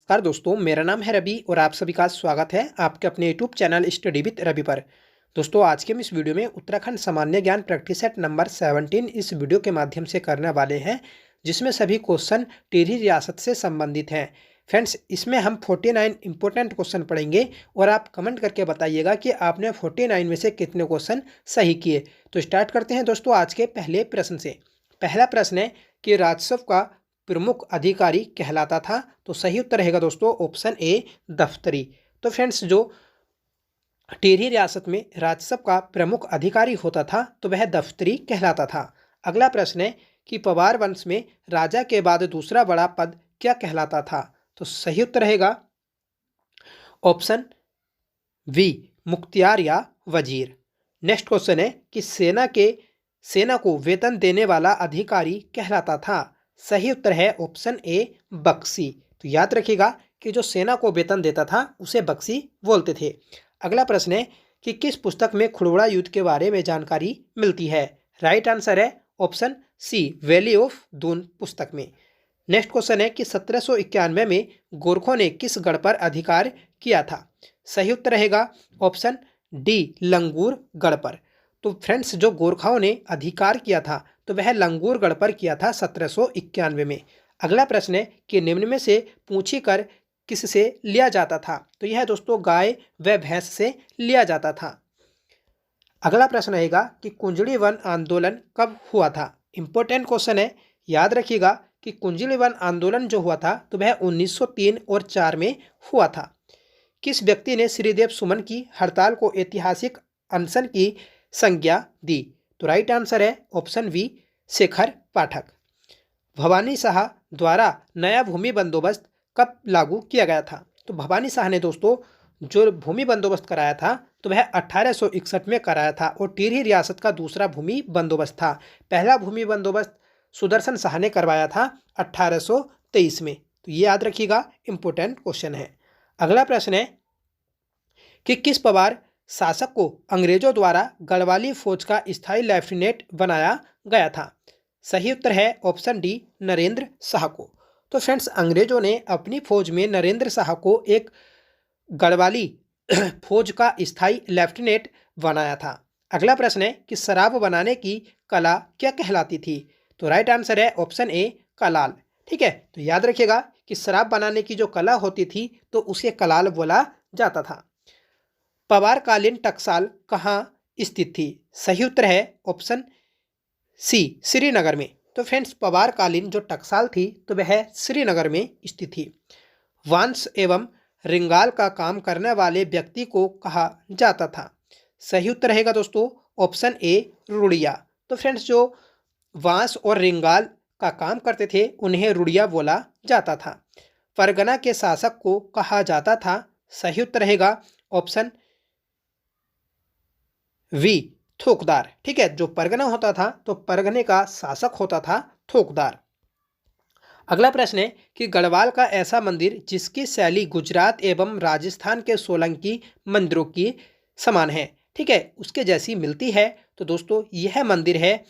नमस्कार दोस्तों, मेरा नाम है रवि और आप सभी का स्वागत है आपके अपने YouTube channel study with Ravi पर। दोस्तों, आज के हम इस वीडियो में उत्तराखंड सामान्य ज्ञान प्रैक्टिस सेट नंबर 17 इस वीडियो के माध्यम से करने वाले हैं, जिसमें सभी क्वेश्चन टिहरी रियासत से संबंधित हैं। फ्रेंड्स, इसमें हम 49 इंपॉर्टेंट क्वेश्चन पढ़ेंगे और आप कमेंट करके बताइएगा कि आपने 49 में से कितने क्वेश्चन सही किए। तो स्टार्ट करते हैं दोस्तों आज के पहले प्रश्न से। पहला प्रश्न है कि राजस्व का प्रमुख अधिकारी कहलाता था। तो सही उत्तर रहेगा दोस्तों ऑप्शन ए दफ्तरी। तो फ्रेंड्स, जो टिहरी रियासत में राजस्व का प्रमुख अधिकारी होता था तो वह दफ्तरी कहलाता था। अगला प्रश्न है कि पवार वंश में राजा के बाद दूसरा बड़ा पद क्या कहलाता था। तो सही उत्तर रहेगा ऑप्शन बी मुख्तियार या वजीर। नेक्स्ट क्वेश्चन है कि सेना को वेतन देने वाला अधिकारी कहलाता था। सही उत्तर है ऑप्शन ए बख्शी। तो याद रखिएगा कि जो सेना को वेतन देता था उसे बख्शी बोलते थे। अगला प्रश्न है कि किस पुस्तक में खुड़बड़ा युद्ध के बारे में जानकारी मिलती है। राइट आंसर है option C valley of Doon पुस्तक में। नेक्स्ट क्वेश्चन है कि 1791 में गोरखों ने किस गढ़ पर अधिकार किया था। सही उत्तर रहेगा ऑप्शन डी लंगूर गढ़ पर। तो फ्रेंड्स, जो गोरखाओं ने अधिकार किया था तो वह लंगूर गढ़ पर किया था 1791 में। अगला प्रश्न है कि निम्न में से पूंछी कर किससे लिया जाता था। तो यह दोस्तों गाय व भैंस से लिया जाता था। अगला प्रश्न रहेगा कि कुंजड़ी वन आंदोलन कब हुआ था। इंपॉर्टेंट क्वेश्चन है, याद रखिएगा कि कुंजड़ी वन आंदोलन जो हुआ था तो वह 1903 और 4 में हुआ था। किस व्यक्ति ने श्रीदेव सुमन की हड़ताल को ऐतिहासिक अनशन की संज्ञा दी। तो राइट आंसर है ऑप्शन बी शेखर पाठक। भवानी शाह द्वारा नया भूमि बंदोबस्त कब लागू किया गया था। तो भवानी शाह ने दोस्तों जो भूमि बंदोबस्त कराया था तो वह 1861 में कराया था और टिहरी रियासत का दूसरा भूमि बंदोबस्त था। पहला भूमि बंदोबस्त सुदर्शन शाह ने करवाया था 1823 में। तो ये याद रखिएगा, इंपॉर्टेंट क्वेश्चन है। अगला प्रश्न है कि किस पवार शासक को अंग्रेजों द्वारा गढ़वाली फौज का स्थायी लेफ्टिनेंट बनाया गया था। सही उत्तर है ऑप्शन डी नरेंद्र शाह को। तो फ्रेंड्स, अंग्रेजों ने अपनी फौज में नरेंद्र शाह को एक गढ़वाली फौज का स्थायी लेफ्टिनेंट बनाया था। अगला प्रश्न है कि शराब बनाने की कला क्या कहलाती थी। तो राइट आंसर है ऑप्शन ए कलाल। ठीक है, तो याद रखिएगा कि शराब बनाने की जो कला होती थी तो उसे कलाल बोला जाता था। पवारकालीन टकसाल कहाँ स्थित थी। सही उत्तर है ऑप्शन सी श्रीनगर में। तो फ्रेंड्स, पवारकालीन जो टकसाल थी तो वह श्रीनगर में स्थित थी। वांस एवं रिंगाल का काम करने वाले व्यक्ति को कहा जाता था। सही उत्तर रहेगा दोस्तों ऑप्शन ए रुड़िया। तो फ्रेंड्स, जो वांस और रिंगाल का काम करते थे उन्हें रुड़िया बोला जाता था। परगना के शासक को कहा जाता था। सही उत्तर रहेगा ऑप्शन वी थोकदार। ठीक है, जो परगना होता था तो परगने का शासक होता था थोकदार। अगला प्रश्न है कि गढ़वाल का ऐसा मंदिर जिसकी शैली गुजरात एवं राजस्थान के सोलंकी मंदिरों की समान है, ठीक है, उसके जैसी मिलती है। तो दोस्तों यह मंदिर है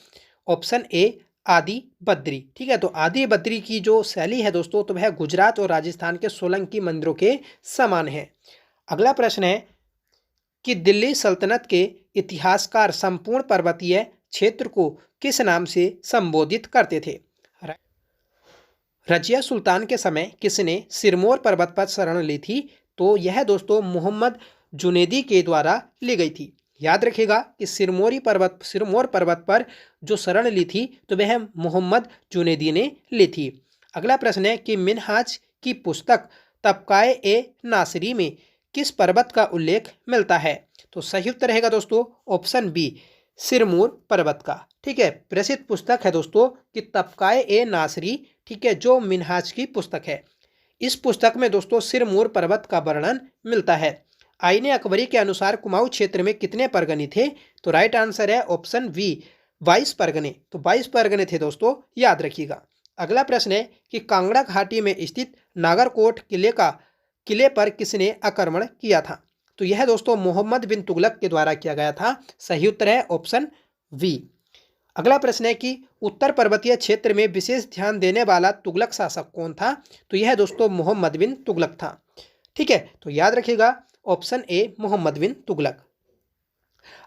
ऑप्शन ए आदि बद्री। ठीक है, तो आदि बद्री की जो शैली है दोस्तों तो वह गुजरात और राजस्थान के सोलंकी मंदिरों के समान है। अगला प्रश्न है कि दिल्ली सल्तनत के इतिहासकार संपूर्ण पर्वतीय क्षेत्र को किस नाम से संबोधित करते थे। रजिया सुल्तान के समय किसने सिरमौर पर्वत पर शरण ली थी। तो यह दोस्तों मोहम्मद जुनैदी के द्वारा ली गई थी। याद रखिएगा कि सिरमौर पर्वत पर जो शरण ली थी तो वह मोहम्मद जुनैदी ने ली थी। अगला प्रश्न है कि मिनहाज की पुस्तक तबकाए ए नासरी में किस पर्वत का उल्लेख मिलता है। तो सही उत्तर रहेगा दोस्तों ऑप्शन बी सिरमौर पर्वत का। ठीक है, प्रसिद्ध पुस्तक है दोस्तों कि तबकाए ए नासरी, ठीक है, जो मिनहाज की पुस्तक है। इस पुस्तक में दोस्तों सिरमौर पर्वत का वर्णन मिलता है। आईने अकबरी के अनुसार कुमाऊं क्षेत्र में कितने परगने थे। तो राइट आंसर है ऑप्शन बी 22 परगने। तो 22 परगने थे दोस्तों, याद रखिएगा। अगला प्रश्न है कि कांगड़ा घाटी में स्थित नागरकोट किले पर किसने आक्रमण किया था। तो यह दोस्तों मोहम्मद बिन तुगलक के द्वारा किया गया था। सही उत्तर है ऑप्शन वी। अगला प्रश्न है कि उत्तर पर्वतीय क्षेत्र में विशेष ध्यान देने वाला तुगलक शासक कौन था? तो यह दोस्तों मोहम्मद बिन तुगलक था। ठीक है, तो याद रखिएगा ऑप्शन ए मोहम्मद बिन तुगलक।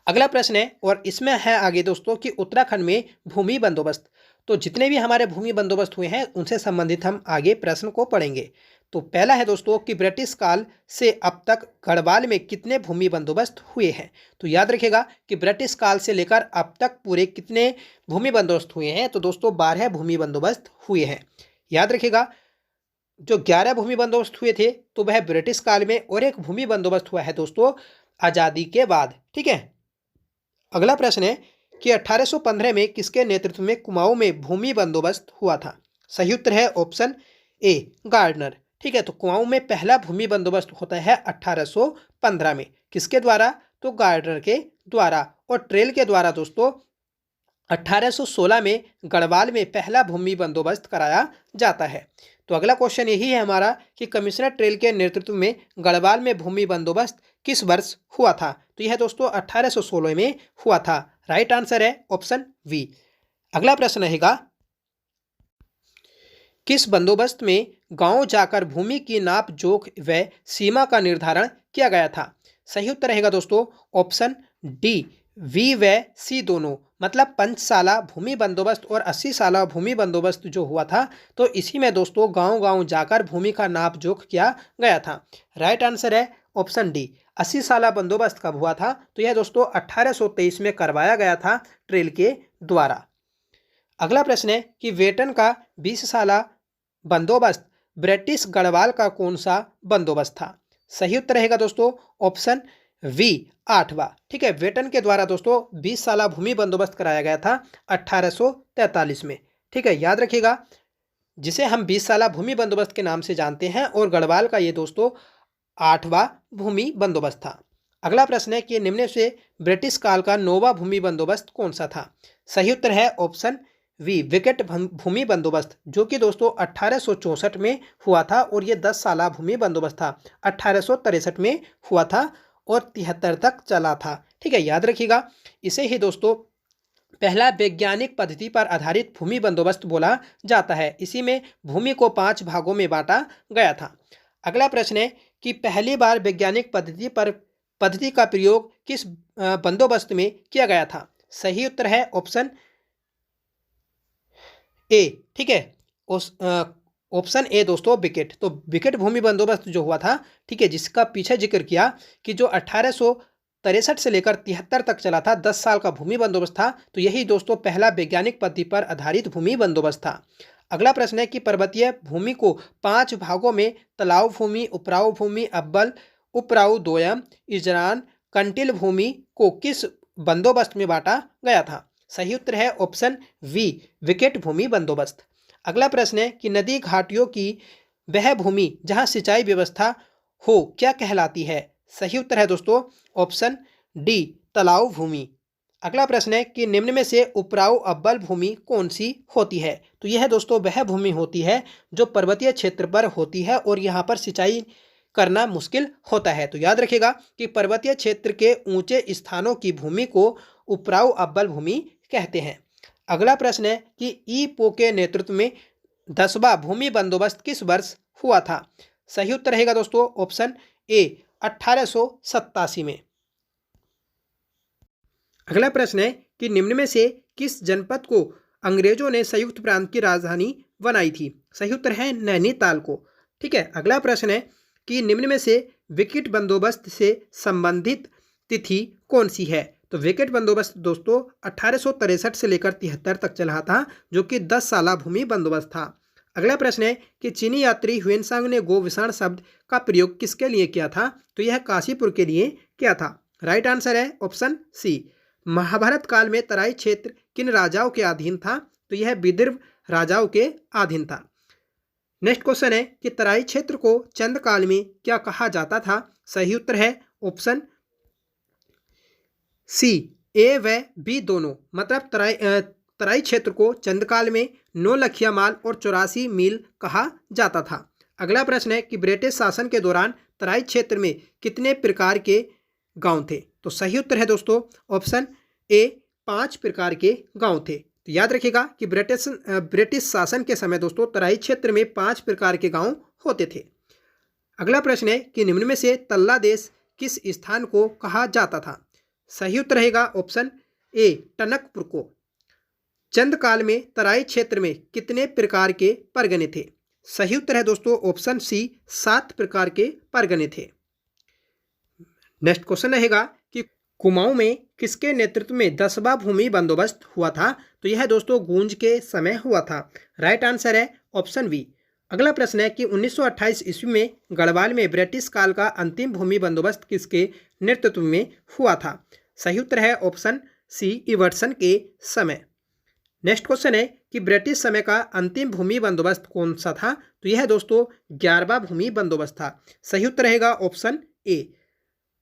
अगला प्रश्न है और इसमें है आगे दोस्तों कि उत्तराखंड में भूमि बंदोबस्त। तो जितने भी हमारे भूमि बंदोबस्त हुए हैं उनसे संबंधित हम आगे प्रश्न को पढ़ेंगे। तो पहला है दोस्तों कि ब्रिटिश काल से अब तक गढ़वाल में कितने भूमि बंदोबस्त हुए हैं? तो याद रखिएगा कि ब्रिटिश काल से लेकर अब तक पूरे कितने भूमि बंदोबस्त हुए हैं? तो दोस्तों 12 भूमि बंदोबस्त हुए हैं। याद रखिएगा जो 11 भूमि बंदोबस्त हुए थे तो वह ब्रिटिश काल में, और एक भूमि बंदोबस्त हुआ है दोस्तों आज़ादी के बाद। ठीक है, अगला प्रश्न है कि 1815 में किसके नेतृत्व में कुमाऊं में भूमि बंदोबस्त हुआ था? सही उत्तर है ऑप्शन ए गार्डनर। ठीक है, तो कुमाऊं में पहला भूमि बंदोबस्त होता है 1815 में। किसके द्वारा? तो गार्डनर के द्वारा। और ट्रेल के द्वारा दोस्तों 1816 में गढ़वाल में पहला भूमि बंदोबस्त कराया जाता है। तो अगला क्वेश्चन यही है हमारा कि कमिश्नर ट्रेल के नेतृत्व में गढ़वाल में भूमि बंदोबस्त किस वर्ष हुआ था? तो यह दोस्तों 1816 में हुआ था। राइट आंसर है ऑप्शन बी। अगला प्रश्न रहेगा किस बंदोबस्त में गांव जाकर भूमि की नाप जोख व सीमा का निर्धारण किया गया था? सही उत्तर रहेगा दोस्तों ऑप्शन डी वी व सी दोनों। मतलब 5 साला भूमि बंदोबस्त और 80 साला भूमि बंदोबस्त जो हुआ था तो इसी में दोस्तों गांव-गांव जाकर भूमि का नाप जोख किया गया था। राइट आंसर है ऑप्शन डी। 80 साला बंदोबस्त कब हुआ था? तो यह दोस्तों 1823 में करवाया गया था ट्रेल के द्वारा। अगला प्रश्न है कि वेटन का 20 साला बंदोबस्त ब्रिटिश गढ़वाल का कौन सा बंदोबस्त था? सही उत्तर रहेगा दोस्तों ऑप्शन वी 8वां। ठीक है, वेटन के द्वारा दोस्तों 20 साला भूमि बंदोबस्त कराया गया था 1843 में। ठीक है, याद रखिएगा जिसे हम 20 साला भूमि बंदोबस्त के नाम से जानते हैं, और गढ़वाल का ये दोस्तों 8वां भूमि बंदोबस्त था। अगला प्रश्न है कि निम्न से ब्रिटिश काल का 9वां भूमि बंदोबस्त कौन सा था? सही उत्तर है ऑप्शन वी विकेट भूमि बंदोबस्त, जो कि दोस्तों 1864 में हुआ था, और ये 10 साला भूमि बंदोबस्त था। 1863 में हुआ था और 73 तक चला था। ठीक है, याद रखिएगा इसे ही दोस्तों पहला वैज्ञानिक पद्धति पर आधारित भूमि बंदोबस्त बोला जाता है। इसी में भूमि को 5 भागों में बांटा गया था। अगला प्रश्न है कि पहली बार वैज्ञानिक पद्धति का प्रयोग किस बंदोबस्त में किया गया था? सही उत्तर है ऑप्शन ए। ठीक है, उस ऑप्शन ए दोस्तों विकेट। तो विकेट भूमि बंदोबस्त जो हुआ था, ठीक है, जिसका पीछे जिक्र किया कि जो 1863 से लेकर 73 तक चला था, 10 साल का भूमि बंदोबस्त था, तो यही दोस्तों पहला वैज्ञानिक पद्धति पर आधारित भूमि बंदोबस्त था। अगला प्रश्न है कि पर्वतीय भूमि को 5 भागों में तलाव भूमि, उपराऊ भूमि, अब्बल, उपराऊ दोयम, इजरान, कंटिल भूमि को किस बंदोबस्त में बांटा गया था? सही उत्तर है ऑप्शन वी विकेट भूमि बंदोबस्त। अगला प्रश्न है कि नदी घाटियों की वह भूमि जहां सिंचाई व्यवस्था हो क्या कहलाती है? सही उत्तर है दोस्तों ऑप्शन डी तलाव भूमि। अगला प्रश्न है कि निम्न में से उपराऊ अब्बल भूमि कौन सी होती है? तो यह दोस्तों वह भूमि होती है जो पर्वतीय क्षेत्र पर होती है और यहाँ पर सिंचाई करना मुश्किल होता है। तो याद रखिएगा कि पर्वतीय क्षेत्र के ऊंचे स्थानों की भूमि को उपराऊ अब्बल भूमि कहते हैं। अगला प्रश्न है कि ई पो के नेतृत्व में 10वां भूमि बंदोबस्त किस वर्ष हुआ था? सही उत्तर रहेगा दोस्तों ऑप्शन ए 1887 में। अगला प्रश्न है कि निम्न में से किस जनपद को अंग्रेजों ने संयुक्त प्रांत की राजधानी बनाई थी? सही उत्तर है नैनीताल को। ठीक है, अगला प्रश्न है कि निम्न में से विकेट बंदोबस्त से संबंधित तिथि कौन सी है? तो विकेट बंदोबस्त दोस्तों 1863 से लेकर 73 तक चला था, जो कि 10 साला भूमि बंदोबस्त था। अगला प्रश्न है कि चीनी यात्री ह्वेनसांग ने गोविषाण शब्द का प्रयोग किसके लिए किया था? तो यह काशीपुर के लिए किया था। राइट आंसर है ऑप्शन सी। महाभारत काल में तराई क्षेत्र किन राजाओं के अधीन था? तो यह विदर्भ राजाओं के अधीन था। नेक्स्ट क्वेश्चन है कि तराई क्षेत्र को चंद काल में क्या कहा जाता था? सही उत्तर है ऑप्शन सी ए व बी दोनों। मतलब तराई क्षेत्र को चंदकाल में 9 लखिया माल और 84 मील कहा जाता था। अगला प्रश्न है कि ब्रिटिश शासन के दौरान तराई क्षेत्र में कितने प्रकार के गांव थे? तो सही उत्तर है दोस्तों ऑप्शन ए 5 प्रकार के गांव थे। तो याद रखिएगा कि ब्रिटिश शासन के समय दोस्तों तराई क्षेत्र में 5 प्रकार के गांव होते थे। अगला प्रश्न है कि निम्न में से तल्ला देश किस स्थान को कहा जाता था? सही उत्तर रहेगा ऑप्शन ए टनकपुर को। चंद काल में तराई क्षेत्र में कितने प्रकार के परगने थे? सही उत्तर है दोस्तों ऑप्शन सी 7 प्रकार के परगने थे। नेक्स्ट क्वेश्चन रहेगा कि कुमाऊं में किसके नेतृत्व में 10वां भूमि बंदोबस्त हुआ था? तो यह दोस्तों गूंज के समय हुआ था। राइट आंसर है ऑप्शन बी। अगला प्रश्न है कि 1928 ईस्वी में गढ़वाल में ब्रिटिश काल का अंतिम भूमि बंदोबस्त किसके नेतृत्व में हुआ था? सही उत्तर है ऑप्शन सी इवर्सन के समय। नेक्स्ट क्वेश्चन है कि ब्रिटिश समय का अंतिम भूमि बंदोबस्त कौन सा था? तो यह दोस्तों 11वां भूमि बंदोबस्त था। सही उत्तर रहेगा ऑप्शन ए।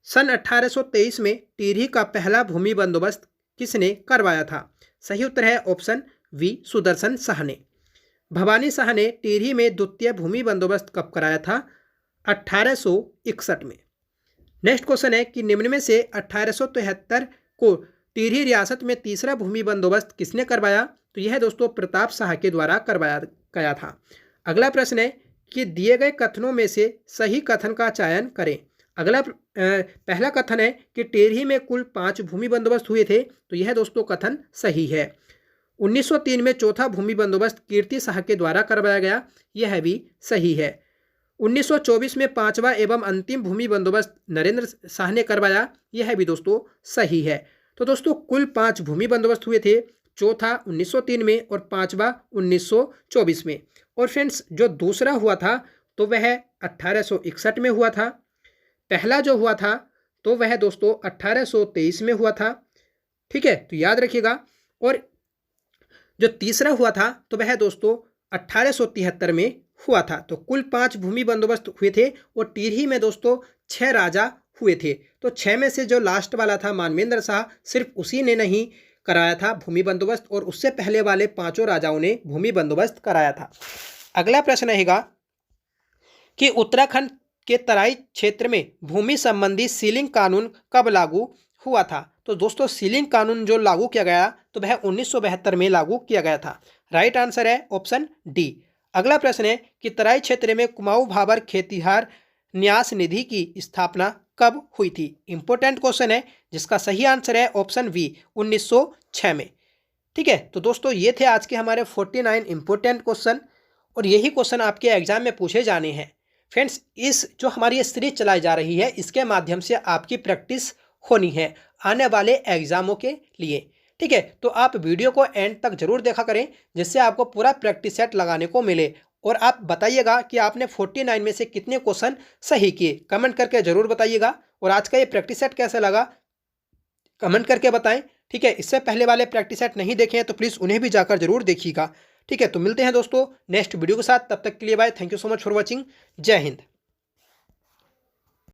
सन 1823 में टिहरी का पहला भूमि बंदोबस्त किसने करवाया था? सही उत्तर है ऑप्शन वी सुदर्शन शाह ने। भवानी शाह ने टिहरी में द्वितीय भूमि बंदोबस्त कब कराया था? 1861 में। नेक्स्ट क्वेश्चन है कि निम्न में से 1873 को टिहरी रियासत में तीसरा भूमि बंदोबस्त किसने करवाया? तो यह दोस्तों प्रताप शाह के द्वारा करवाया गया था। अगला प्रश्न है कि दिए गए कथनों में से सही कथन का चयन करें। पहला कथन है कि टिहरी में कुल 5 भूमि बंदोबस्त हुए थे, तो यह दोस्तों कथन सही है। 1903 में चौथा भूमि बंदोबस्त कीर्ति शाह के द्वारा करवाया गया, यह भी सही है। 1924 में 5वां एवं अंतिम भूमि बंदोबस्त नरेंद्र शाह ने करवाया, यह भी दोस्तों सही है। तो दोस्तोस्तों कुल 5 भूमि बंदोबस्त हुए थे, चौथा 1903 में और 5वां 1924 में। और फ्रेंड्स जो दूसरा हुआ था तो वह 1861 में हुआ था। पहला जो हुआ था तो वह दोस्तों 1823 में हुआ था। ठीक है, तो याद रखिएगा। और जो तीसरा हुआ था तो वह दोस्तों 1873 में हुआ था। तो कुल 5 भूमि बंदोबस्त हुए थे और टिहरी में दोस्तों 6 राजा हुए थे। तो 6 में से जो लास्ट वाला था मानवेंद्र शाह, सिर्फ उसी ने नहीं कराया था भूमि बंदोबस्त, और उससे पहले वाले 5 राजाओं ने भूमि बंदोबस्त कराया था। अगला प्रश्न रहेगा कि उत्तराखंड के तराई क्षेत्र में भूमि संबंधी सीलिंग कानून कब लागू हुआ था? तो दोस्तों सीलिंग कानून जो लागू किया गया तो वह 1972 में लागू किया गया था। राइट आंसर है ऑप्शन डी। अगला प्रश्न है कि तराई क्षेत्र में कुमाऊं भाबर खेतिहार न्यास निधि की स्थापना कब हुई थी? इंपॉर्टेंट क्वेश्चन है जिसका सही आंसर है ऑप्शन वी 1906 में। ठीक है, तो दोस्तों ये थे आज के हमारे 49 इंपॉर्टेंट क्वेश्चन, और यही क्वेश्चन आपके एग्जाम में पूछे जाने हैं। फ्रेंड्स इस जो हमारी ये सीरीज चलाई जा रही है इसके माध्यम से आपकी प्रैक्टिस होनी है आने वाले एग्जामों के लिए। ठीक है, तो आप वीडियो को एंड तक जरूर देखा करें जिससे आपको पूरा प्रैक्टिस सेट लगाने को मिले। और आप बताइएगा कि आपने 49 में से कितने क्वेश्चन सही किए, कमेंट करके जरूर बताइएगा। और आज का ये प्रैक्टिस सेट कैसा लगा कमेंट करके बताएं। ठीक है, इससे पहले वाले प्रैक्टिस सेट नहीं देखे हैं तो प्लीज़ उन्हें भी जाकर जरूर देखिएगा। ठीक है, तो मिलते हैं दोस्तों नेक्स्ट वीडियो के साथ, तब तक के लिए bye. Thank you so much for watching. जय हिंद।